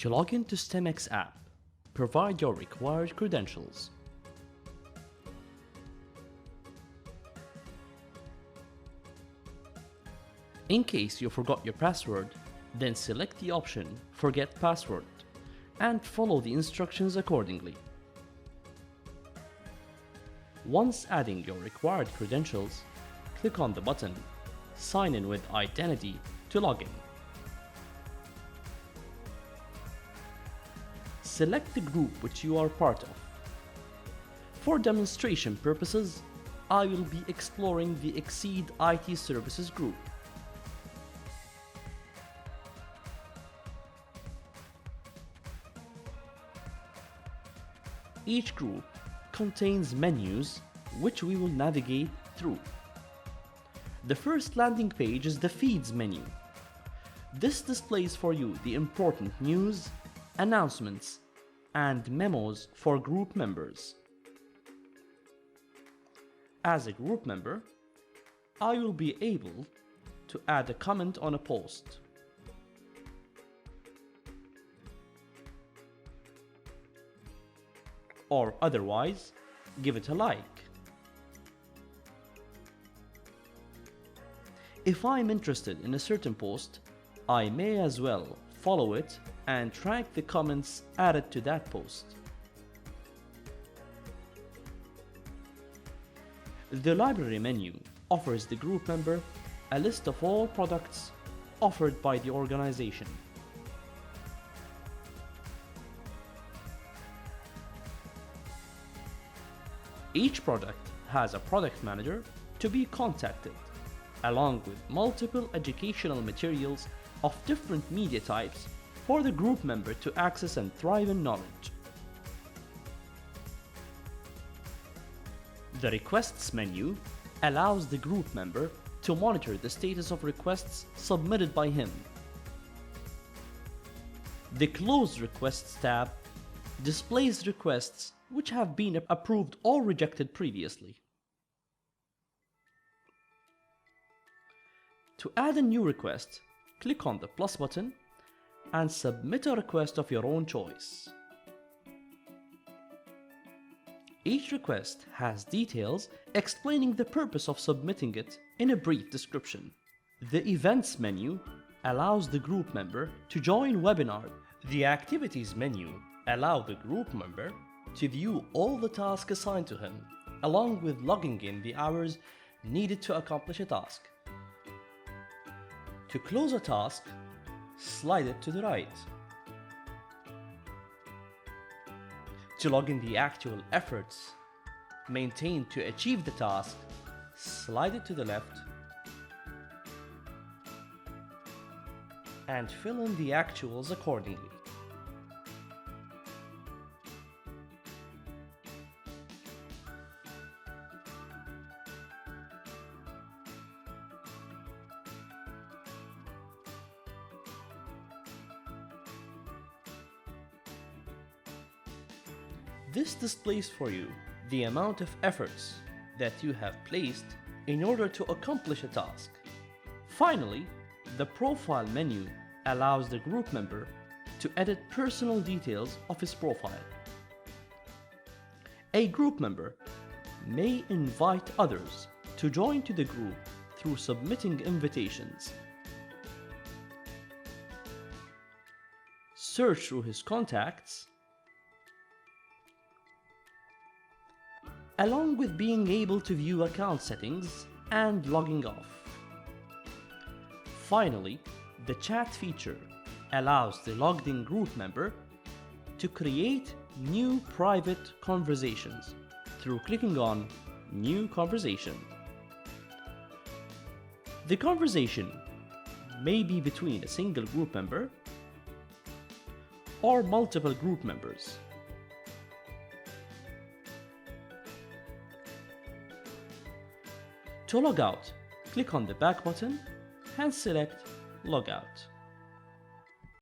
To log into StemeXe app, provide your required credentials. In case you forgot your password, then select the option Forget Password and follow the instructions accordingly. Once adding your required credentials, click on the button Sign in with Identity to log in. Select the group which you are part of. For demonstration purposes, I will be exploring the Exceed IT Services group. Each group contains menus which we will navigate through. The first landing page is the Feeds menu. This displays for you the important news, announcements, and memos for group members. As a group member, I will be able to add a comment on a post. Or otherwise, give it a like. If I'm interested in a certain post, I may as well follow it and track the comments added to that post. The Library menu offers the group member a list of all products offered by the organization. Each product has a product manager to be contacted, along with multiple educational materials of different media types for the group member to access and thrive in knowledge. The Requests menu allows the group member to monitor the status of requests submitted by him. The Close Requests tab displays requests which have been approved or rejected previously. To add a new request, click on the plus button and submit a request of your own choice. Each request has details explaining the purpose of submitting it in a brief description. The Events menu allows the group member to join webinars. The Activities menu allows the group member to view all the tasks assigned to him, along with logging in the hours needed to accomplish a task. To close a task, slide it to the right. To log in the actual efforts maintained to achieve the task, slide it to the left and fill in the actuals accordingly. This displays for you the amount of efforts that you have placed in order to accomplish a task. Finally, the Profile menu allows the group member to edit personal details of his profile. A group member may invite others to join to the group through submitting invitations. Search through his contacts, along with being able to view account settings and logging off. Finally, the Chat feature allows the logged-in group member to create new private conversations through clicking on New Conversation. The conversation may be between a single group member or multiple group members. To log out, click on the back button and select Log Out.